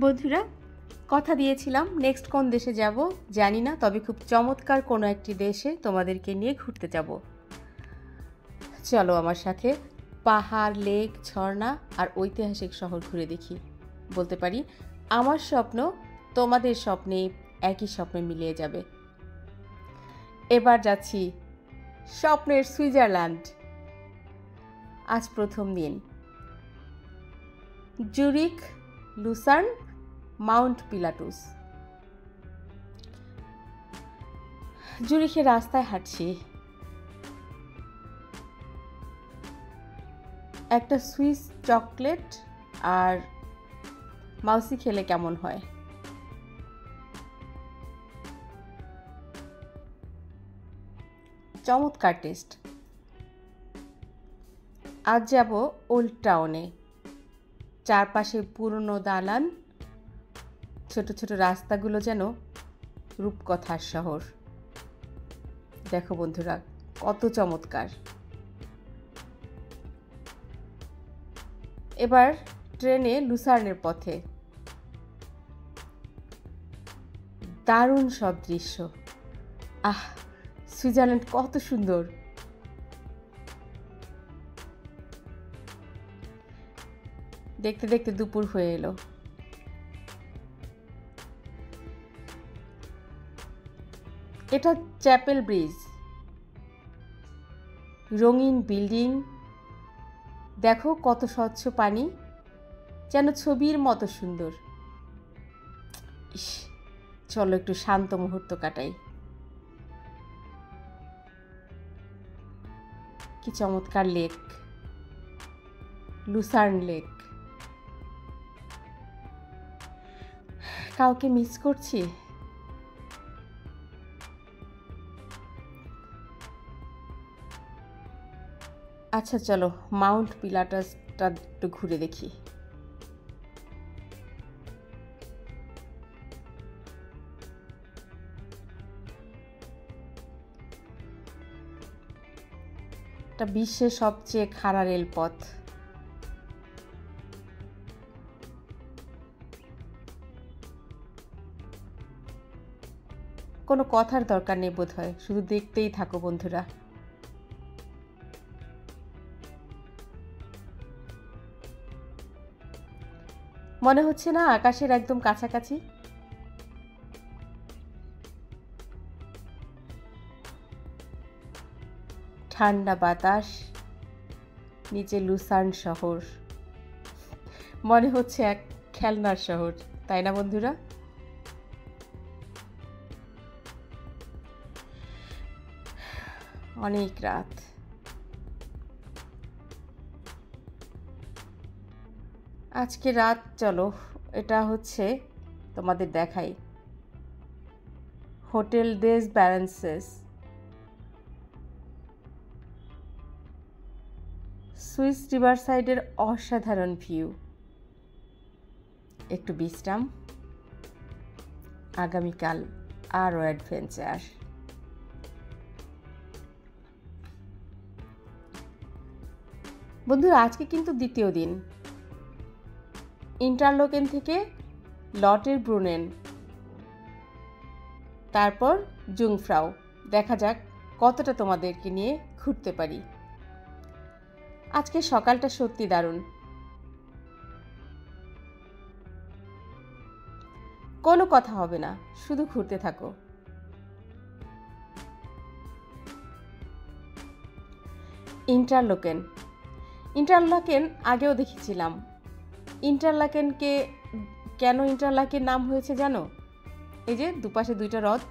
বন্ধুরা, কথা দিয়েছিলাম নেক্সট কোন দেশে যাব জানি না, তবে খুব চমৎকার কোনো একটি দেশে তোমাদেরকে নিয়ে ঘুরতে যাব। চলো আমার সাথে পাহাড়, লেক, ঝর্ণা আর ঐতিহাসিক শহর ঘুরে দেখি। বলতে পারি আমার স্বপ্ন তোমাদের স্বপ্নে একই স্বপ্নে মিলিয়ে যাবে। এবার যাচ্ছি স্বপ্নের সুইজারল্যান্ড। আজ প্রথম দিন। Zurich, Lucerne, Mount Pilatus. জুরিখের রাস্তায় হাঁটছি। একটা সুইস চকলেট আর মাউসি খেলে কেমন হয়। চমৎকার টেস্ট। আজ যাব ওল্ড টাউনে। চারপাশে পুরনো দালান, ছোট ছোট রাস্তাগুলো যেন রূপকথার শহর। দেখো বন্ধুরা, কত চমৎকার। এবার ট্রেনে লুসার্নের পথে। দারুণ সব দৃশ্য। সুইজারল্যান্ড কত সুন্দর। দেখতে দেখতে দুপুর হয়ে এলো। এটা চ্যাপেল ব্রিজ। রঙিন বিল্ডিং, দেখো কত স্বচ্ছ পানি, যেন ছবির মতো সুন্দর। চলো একটু শান্ত মুহূর্ত কাটাই। কি চমৎকার লেক, লুসার্ন লেক। কাউকে মিস করছি। আচ্ছা চলো মাউন্ট পিলাটাসটা একটু ঘুরে দেখি। এটা বিশ্বের সবচেয়ে খাড়া রেলপথ। কোনো কথার দরকার নেই বোধ হয়, শুধু দেখতেই থাকো বন্ধুরা। মনে হচ্ছে না আকাশের একদম কাছাকাছি? ঠান্ডা বাতাস, নিচে লুসার্ন শহর। মনে হচ্ছে এক খেলনার শহর, তাই না বন্ধুরা? অনেক রাত। আজকে রাত চলো এটা হচ্ছে তোমাদের দেখাই। হোটেল দেস ব্যালেন্সেস, সুইস রিভার সাইডের অসাধারণ ভিউ। একটু বিশ্রাম, আগামীকাল আরও অ্যাডভেঞ্চার। বন্ধুরা, আজকে কিন্তু দ্বিতীয় দিন। ইন্টারলোকেন থেকে লটের ব্রুনেন, তারপর জুংফ্রাউ। দেখা যাক কতটা তোমাদেরকে নিয়ে ঘুরতে পারি। আজকে সকালটা সত্যি দারুণ। কোনো কথা হবে না, শুধু ঘুরতে থাকো। ইন্টারলোকেন আগেও দেখেছিলাম। ইন্টারলাকেনকে কেন ইন্টারলাকেন নাম হয়েছে জানো? এই যে দুপাশে দুইটা হ্রদ,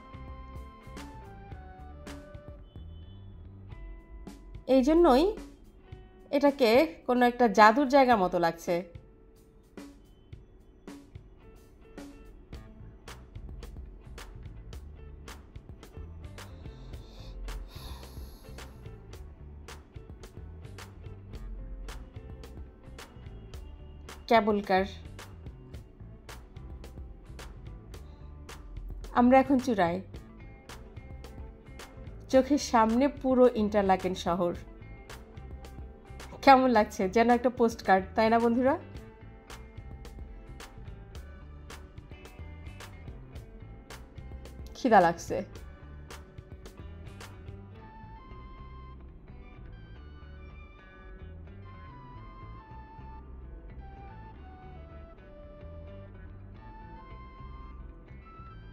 এই জন্যই এটাকে কোনো একটা জাদুর জায়গার মতো লাগছে। কেবল কার। আমরা এখন চূড়ায়। চোখের সামনে পুরো ইন্টারলাকেন শহর। কেমন লাগছে? যেন একটা পোস্ট কার্ড, তাই না বন্ধুরা? খিদা লাগছে।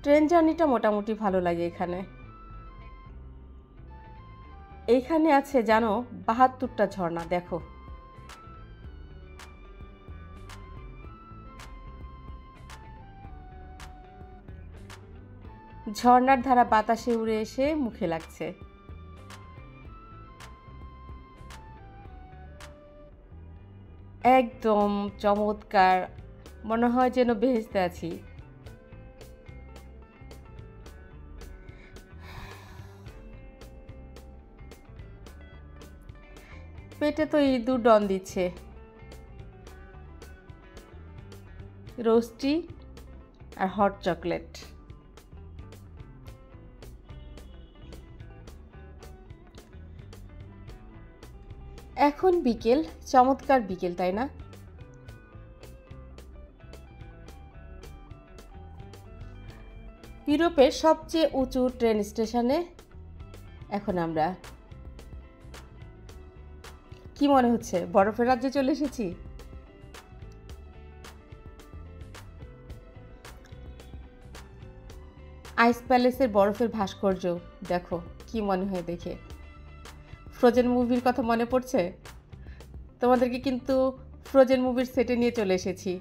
ট্রেন জার্নিটা মোটামুটি ভালো লাগে এখানে। এইখানে আছে জানো ৭২টা ঝর্ণা, দেখো। ঝর্ণার ধারা বাতাসে উড়ে এসে মুখে লাগছে। একদম চমৎকার, মনে হয় যেন বেহেশতে আছি। পেটে তো ইঁদুর ডন দিচ্ছে। রোস্টি আর হট চকলেট। এখন বিকেল, চমৎকার বিকেল, তাই না? ইউরোপের সবচেয়ে উঁচু ট্রেন স্টেশনে এখন আমরা। কি মনে হচ্ছে বরফের রাজ্যে চলে এসেছি? আইস প্যালেসের বরফের ভাস্কর্য দেখো, কি মনে হয় দেখে? ফ্রোজেন মুভির কথা মনে পড়ছে? তোমাদেরকে কিন্তু ফ্রোজেন মুভির সেটে নিয়ে চলে এসেছি।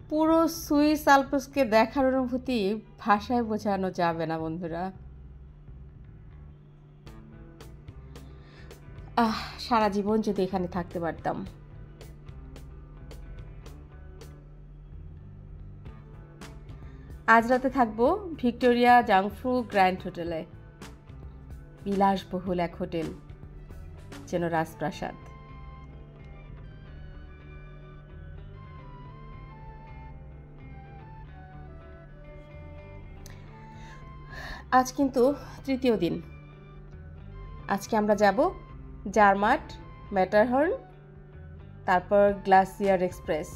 পুরো সুইস আল্পসকে দেখার অনুভূতি ভাষায় বোঝানো যাবে না বন্ধুরা। সারা জীবন যদি এখানে থাকতে পারতাম। আজ রাতে থাকবো ভিক্টোরিয়া জাংফ্রু গ্র্যান্ড হোটেলে। বিলাসবহুল এক হোটেল, যেন রাজপ্রাসাদ। আজ কিন্তু তৃতীয় দিন। আজকে আমরা যাব জারমাট, ম্যাটারহর্ন, তারপর গ্লাসিয়ার এক্সপ্রেস।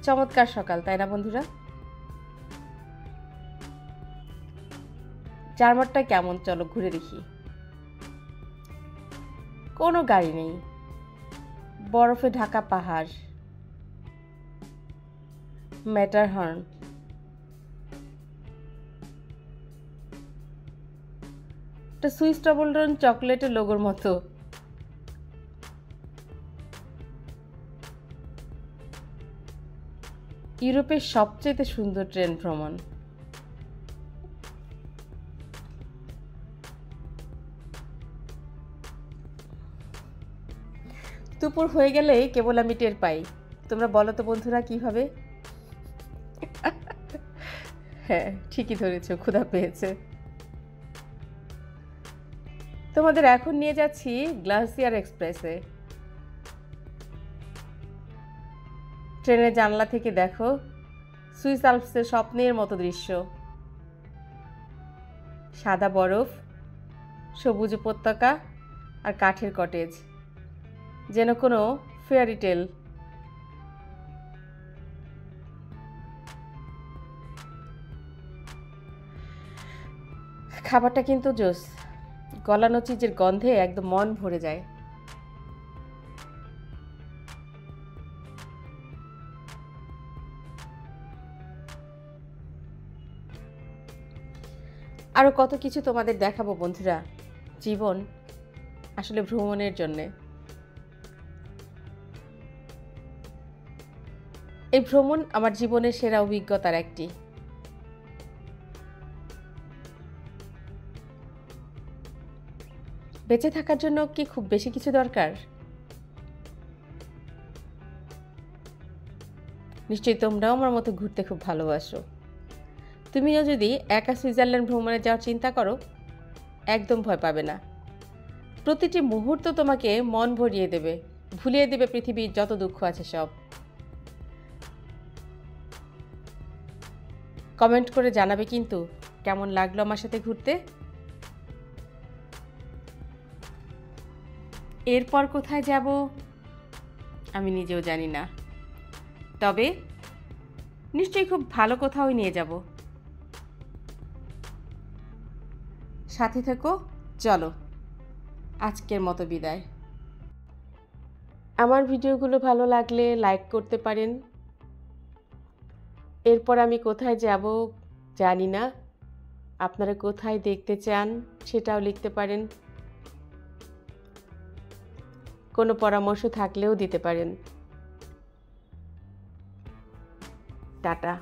চমৎকার সকাল, তাই না বন্ধুরা? জারমাটটা কেমন চলো ঘুরে দেখি। কোনো গাড়ি নেই, বরফে ঢাকা পাহাড়। ম্যাটারহর্ন সুইস টবলরন চকলেটের লোগোর মতো। ইউরোপের সবচেয়ে সুন্দর ট্রেন ভ্রমণ। দুপুর হয়ে গেলে কেবল আমি টের পাই। তোমরা বলো তো বন্ধুরা কিভাবে? হ্যাঁ, ঠিকই ধরেছ, ক্ষুধা পেয়েছে। তোমাদের এখন নিয়ে যাচ্ছি গ্লাসিয়ার এক্সপ্রেসে। ট্রেনের জানলা থেকে দেখো সুইস আল্পসের স্বপ্নের মতো দৃশ্য। সাদা বরফ, সবুজ উপত্যকা আর কাঠের কটেজ, যেন কোনো ফেয়ারি টেল। খাবারটা কিন্তু জোস। গলানো চিজের গন্ধে একদম মন ভরে যায়। আরো কত কিছু তোমাদের দেখাবো বন্ধুরা। জীবন আসলে ভ্রমণের জন্যে। এই ভ্রমণ আমার জীবনের সেরা অভিজ্ঞতার একটি। বেঁচে থাকার জন্য কি খুব বেশি কিছু দরকার? নিশ্চয়ই তোমরাও আমার মতো ঘুরতে খুব ভালোবাসো। তুমিও যদি একা সুইজারল্যান্ড ভ্রমণে যাওয়ার চিন্তা করো, একদম ভয় পাবে না। প্রতিটি মুহূর্ত তোমাকে মন ভরিয়ে দেবে, ভুলিয়ে দেবে পৃথিবীর যত দুঃখ আছে সব। কমেন্ট করে জানাবে কিন্তু কেমন লাগলো আমার সাথে ঘুরতে। এরপর কোথায় যাব আমি নিজেও জানি না, তবে নিশ্চয়ই খুব ভালো কোথাও নিয়ে যাব। সাথে থেকো, চলো আজকের মতো বিদায়। আমার ভিডিওগুলো ভালো লাগলে লাইক করতে পারেন। এরপর আমি কোথায় যাব জানি না, আপনারা কোথায় দেখতে চান সেটাও লিখতে পারেন। কোনো পরামর্শ থাকলেও দিতে পারেন। টাটা।